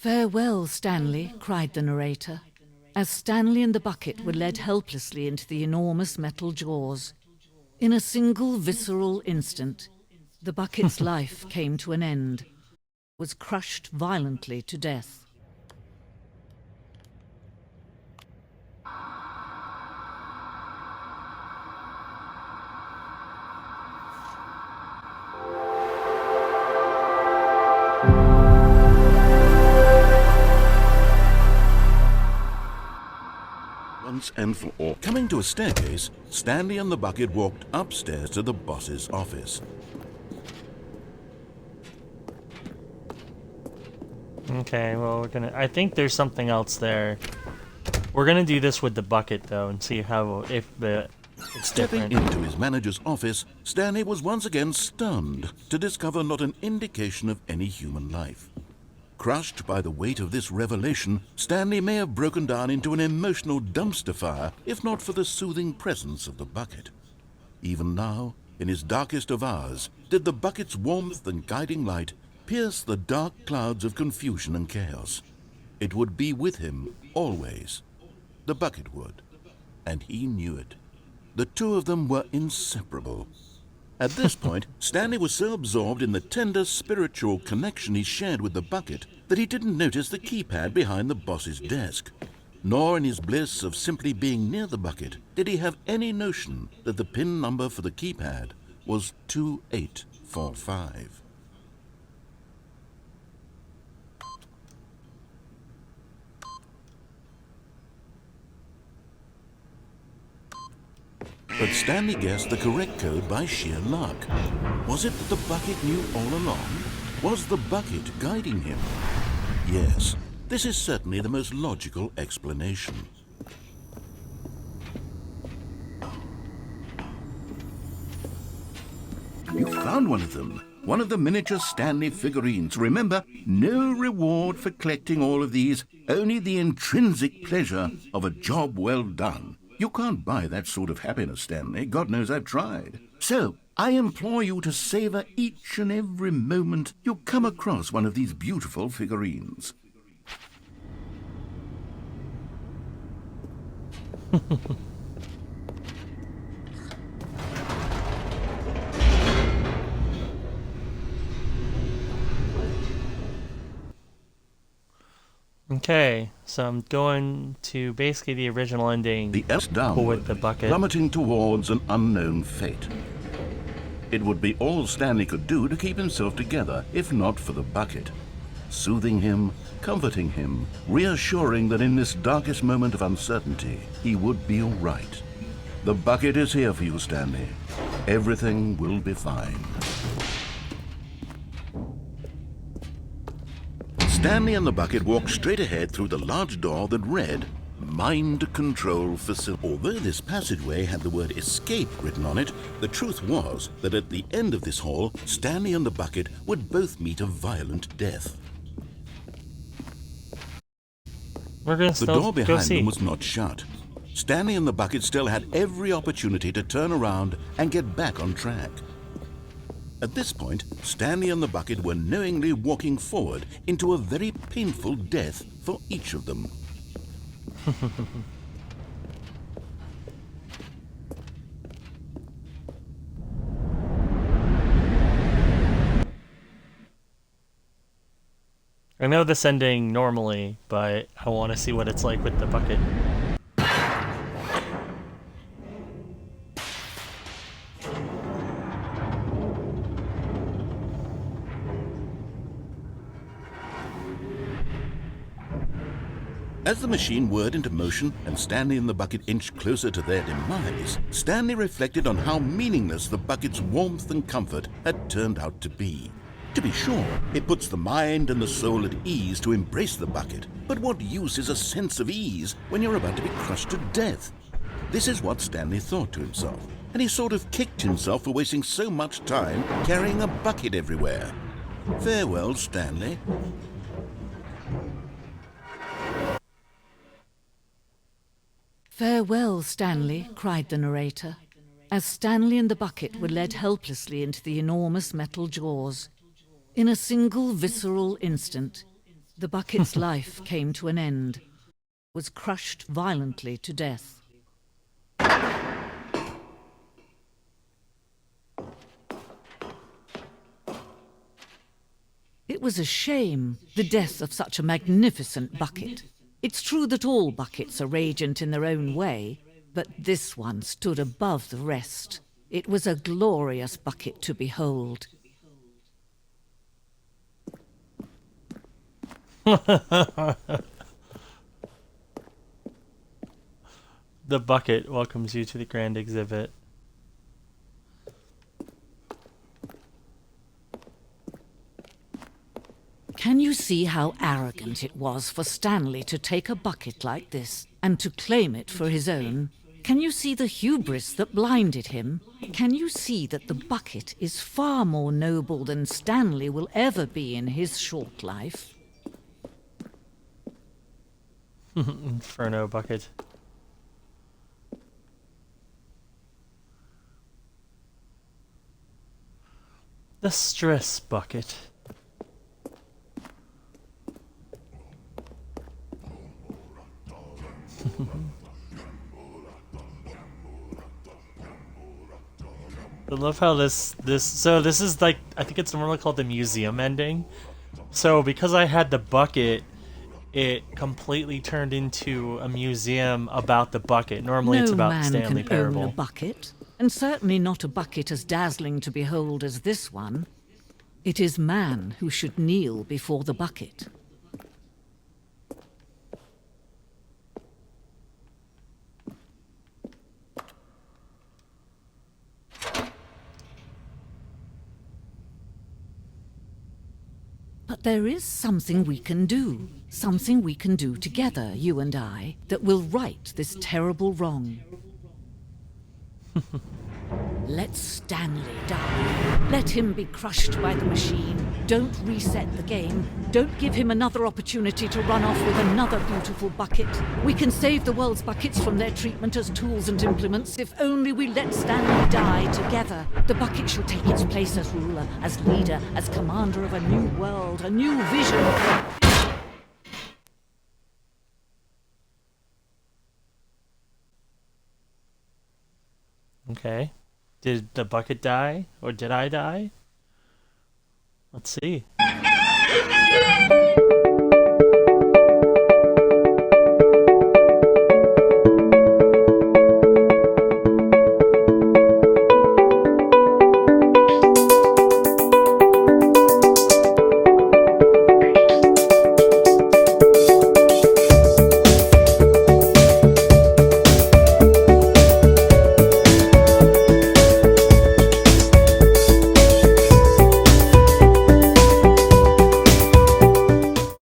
"Farewell, Stanley," cried the narrator, as Stanley and the bucket were led helplessly into the enormous metal jaws. In a single visceral instant, the bucket's life came to an end, was crushed violently to death. Once and for all. Coming to a staircase, Stanley and the bucket walked upstairs to the boss's office. Okay, well, I think there's something else there. We're gonna do this with the bucket, though, and see it's Stepping different. into his manager's office, Stanley was once again stunned to discover not an indication of any human life. Crushed by the weight of this revelation, Stanley may have broken down into an emotional dumpster fire if not for the soothing presence of the bucket. Even now, in his darkest of hours, did the bucket's warmth and guiding light pierce the dark clouds of confusion and chaos. It would be with him always. The bucket would, and he knew it. The two of them were inseparable. At this point, Stanley was so absorbed in the tender spiritual connection he shared with the bucket that he didn't notice the keypad behind the boss's desk. Nor in his bliss of simply being near the bucket did he have any notion that the PIN number for the keypad was 2845. But Stanley guessed the correct code by sheer luck. Was it that the bucket knew all along? Was the bucket guiding him? Yes, this is certainly the most logical explanation. You found one of them. One of the miniature Stanley figurines. Remember, no reward for collecting all of these, only the intrinsic pleasure of a job well done. You can't buy that sort of happiness, Stanley. God knows I've tried. So, I implore you to savor each and every moment you come across one of these beautiful figurines. Okay, so I'm going to basically the original ending. The S downward, with the bucket. plummeting towards an unknown fate. It would be all Stanley could do to keep himself together, if not for the bucket. Soothing him, comforting him, reassuring that in this darkest moment of uncertainty, he would be all right. The bucket is here for you, Stanley. Everything will be fine. Stanley and the bucket walked straight ahead through the large door that read, Mind Control Facility. Although this passageway had the word escape written on it, the truth was that at the end of this hall, Stanley and the bucket would both meet a violent death. We're gonna The still door go behind see. them was not shut. Stanley and the bucket still had every opportunity to turn around and get back on track. At this point, Stanley and the bucket were knowingly walking forward into a very painful death for each of them. I know this ending normally, but I want to see what it's like with the bucket. As the machine whirred into motion and Stanley and the bucket inched closer to their demise, Stanley reflected on how meaningless the bucket's warmth and comfort had turned out to be. To be sure, it puts the mind and the soul at ease to embrace the bucket, but what use is a sense of ease when you're about to be crushed to death? This is what Stanley thought to himself, and he sort of kicked himself for wasting so much time carrying a bucket everywhere. Farewell, Stanley. "Farewell, Stanley," cried the narrator, as Stanley and the bucket were led helplessly into the enormous metal jaws. In a single visceral instant, The bucket's life came to an end, was crushed violently to death. It was a shame, the death of such a magnificent bucket. It's true that all buckets are radiant in their own way, but this one stood above the rest. It was a glorious bucket to behold. The bucket welcomes you to the grand exhibit. Can you see how arrogant it was for Stanley to take a bucket like this and to claim it for his own? Can you see the hubris that blinded him? Can you see that the bucket is far more noble than Stanley will ever be in his short life? Inferno bucket. The stress bucket. I love how this is like, I think it's normally called the museum ending. So because I had the bucket, it completely turned into a museum about the bucket. Normally it's about Stanley Parable. No man can own a bucket, and certainly not a bucket as dazzling to behold as this one. It is man who should kneel before the bucket. But there is something we can do together, you and I, that will right this terrible wrong. Let Stanley die. Let him be crushed by the machine. Don't reset the game. Don't give him another opportunity to run off with another beautiful bucket. We can save the world's buckets from their treatment as tools and implements if only we let Stanley die together. The bucket shall take its place as ruler, as leader, as commander of a new world, a new vision. Okay. Did the bucket die? Or did I die? Let's see.